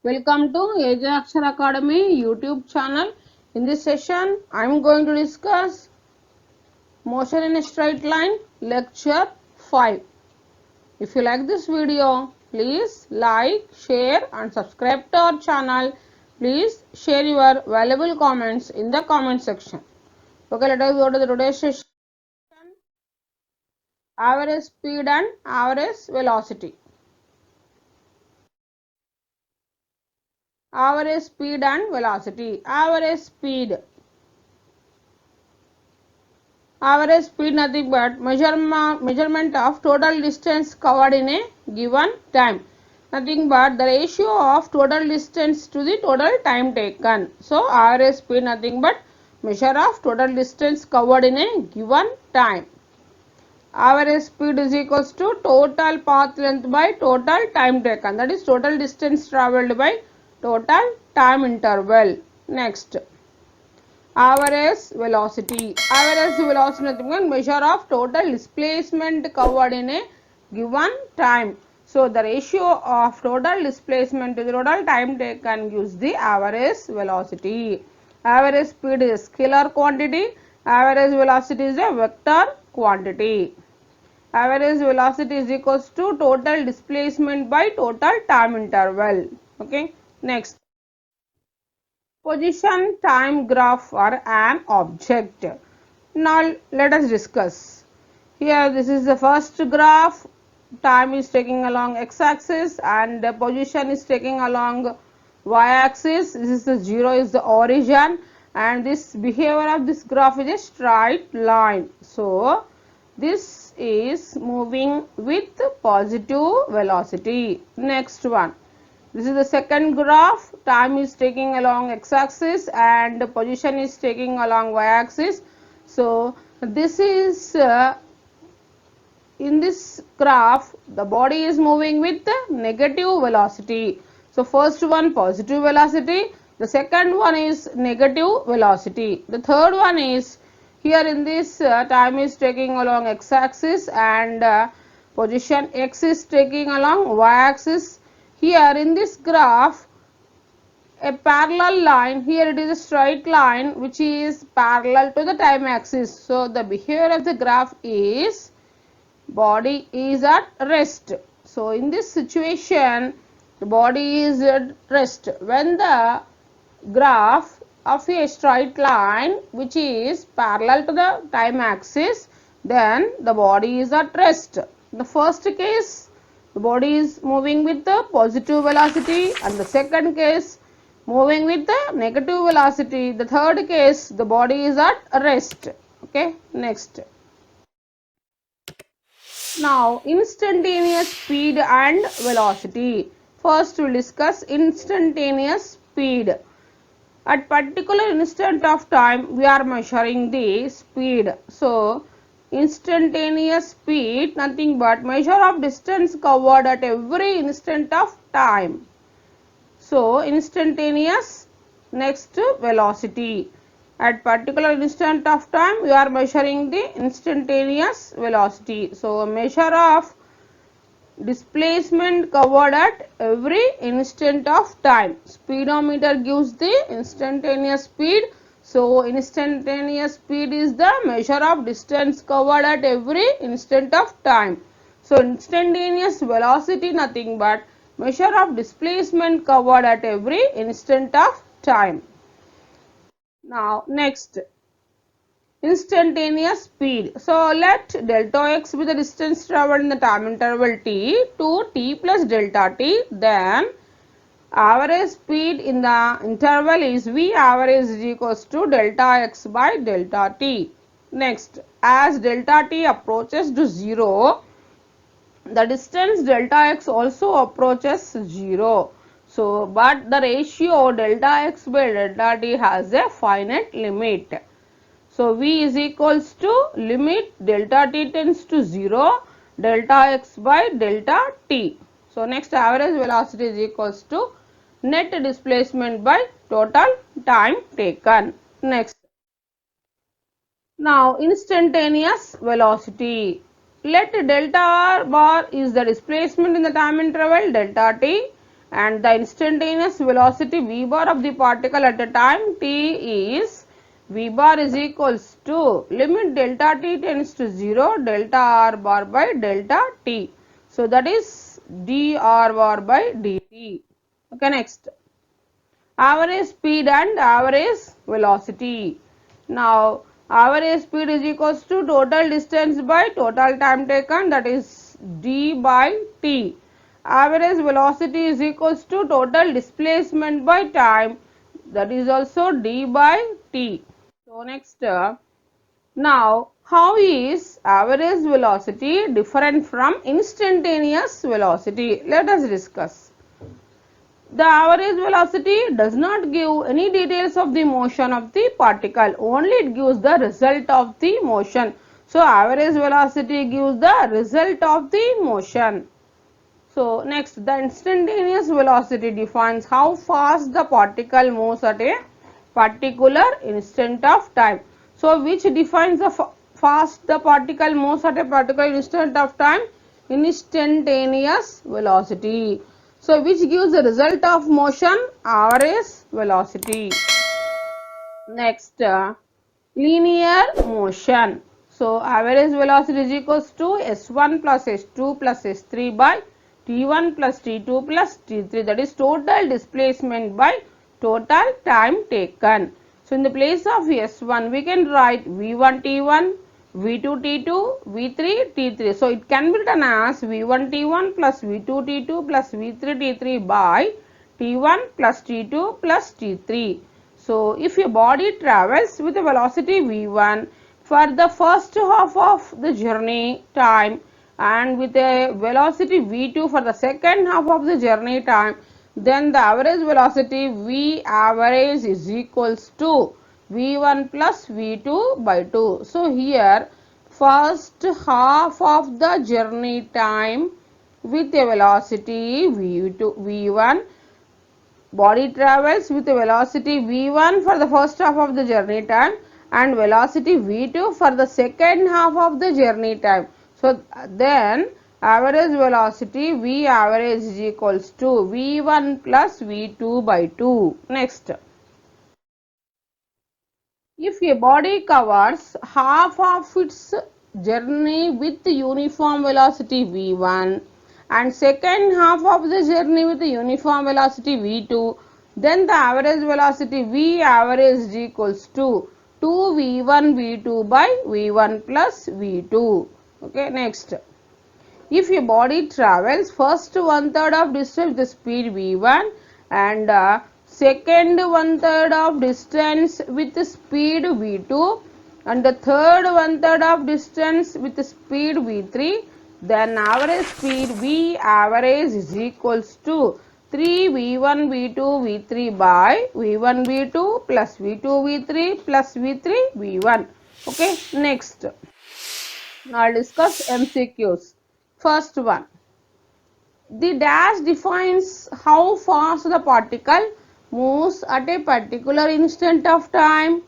Welcome to Ajaxar Academy YouTube channel. In this session, I am going to discuss motion in a straight line lecture 5. If you like this video, please like, share and subscribe to our channel. Please share your valuable comments in the comment section. Okay, let us go to the today's session. Average speed and average velocity. Average speed and velocity. Average speed nothing but measurement of total distance covered in a given time. Nothing but the ratio of total distance to the total time taken. So average speed nothing but measure of total distance covered in a given time. Average speed is equals to total path length by total time taken. That is total distance travelled by total time interval. Next. Average velocity. Average velocity nothing but measure of total displacement covered in a given time. So the ratio of total displacement to the total time taken gives the average velocity. Average speed is a scalar quantity. Average velocity is a vector quantity. Average velocity is equals to total displacement by total time interval. Okay. Next. Position time graph for an object. Now let us discuss. Here this is the first graph. Time is taking along x-axis and the position is taking along y-axis. This is the 0 is the origin and this behavior of this graph is a straight line. So this is moving with positive velocity. Next one. This is the second graph. Time is taking along x-axis and the position is taking along y-axis. So this is in this graph the body is moving with negative velocity. So first one positive velocity, the second one is negative velocity. The third one is here in this time is taking along x-axis and position x is taking along y-axis. Here in this graph a parallel line, here it is a straight line which is parallel to the time axis. So the behavior of the graph is body is at rest. So in this situation the body is at rest when the graph of a straight line which is parallel to the time axis, then the body is at rest. In the first case the body is moving with the positive velocity and the second case moving with the negative velocity. The third case the body is at rest. Okay, next. Now instantaneous speed and velocity. First we will discuss instantaneous speed. At particular instant of time we are measuring the speed. So instantaneous speed nothing but measure of distance covered at every instant of time. So instantaneous. Next velocity. At particular instant of time we are measuring the instantaneous velocity. So a measure of displacement covered at every instant of time. Speedometer gives the instantaneous speed. So instantaneous speed is the measure of distance covered at every instant of time. So instantaneous velocity nothing but measure of displacement covered at every instant of time. Now next, instantaneous speed. So let delta x be the distance travelled in the time interval t to t plus delta t, then average speed in the interval is v average is equals to delta x by delta t. Next, as delta t approaches to 0, the distance delta x also approaches 0. So, but the ratio delta x by delta t has a finite limit. So, v is equals to limit delta t tends to 0 delta x by delta t. So, next average velocity is equals to net displacement by total time taken. Next. Now instantaneous velocity. Let delta r bar is the displacement in the time interval delta t and the instantaneous velocity v bar of the particle at a time t is v bar is equals to limit delta t tends to 0 delta r bar by delta t. So that is dr bar by dt. Okay, next. Average speed and average velocity. Now, average speed is equals to total distance by total time taken, that is d by t. Average velocity is equals to total displacement by time, that is also d by t. So, next, now how is average velocity different from instantaneous velocity? Let us discuss. The average velocity does not give any details of the motion of the particle, only it gives the result of the motion. So, average velocity gives the result of the motion. So, next, the instantaneous velocity defines how fast the particle moves at a particular instant of time. So, which defines the fast the particle moves at a particular instant of time? Instantaneous velocity. So, which gives the result of motion? Average velocity. Next, linear motion. So, average velocity is equals to s1 plus s2 plus s3 by t1 plus t2 plus t3, that is total displacement by total time taken. So, in the place of s1 we can write v1 t1, v2 t2, v3 t3. So, it can be written as v1 t1 plus v2 t2 plus v3 t3 by t1 plus t2 plus t3. So, if a body travels with a velocity v1 for the first half of the journey time and with a velocity v2 for the second half of the journey time, then the average velocity v average is equals to v1 plus v2 by 2. So, here first half of the journey time with a velocity v2 v1, body travels with a velocity v1 for the first half of the journey time and velocity v2 for the second half of the journey time. So, then average velocity v average is equals to v1 plus v2 by 2. Next, if a body covers half of its journey with uniform velocity v1 and second half of the journey with uniform velocity v2, then the average velocity v average is equals to 2v1 v2 by v1 plus v2. Okay, next. If a body travels first one third of distance with the speed v1 and second one third of distance with the speed v2 and the third one third of distance with the speed v3, then average speed v average is equals to 3 v1 v2 v3 by v1 v2 plus v2 v3 plus v3 v1. Okay, next. Now I'll discuss MCQs. First one. The dash defines how fast the particle moves at a particular instant of time.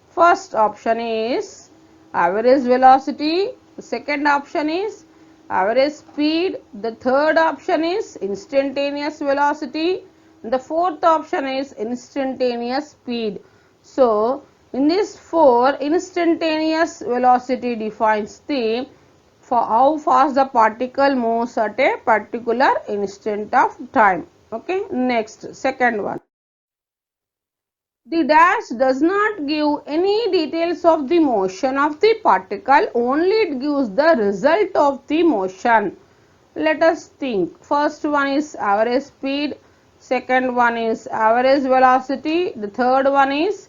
First option is average velocity. The second option is average speed. The third option is instantaneous velocity. The fourth option is instantaneous speed. So, in this 4, instantaneous velocity defines the for how fast the particle moves at a particular instant of time. Okay, next, second one. The dash does not give any details of the motion of the particle, only it gives the result of the motion. Let us think. First one is average speed, second one is average velocity, the third one is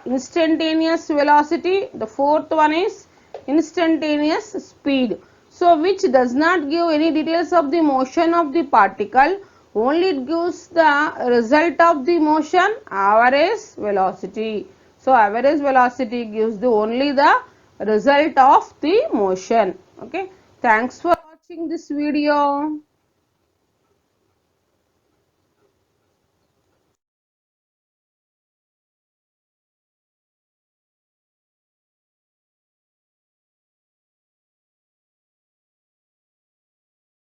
instantaneous velocity, the fourth one is instantaneous speed. So, which does not give any details of the motion of the particle, only it gives the result of the motion, average velocity. So, average velocity gives the only the result of the motion. Okay. Thanks for watching this video.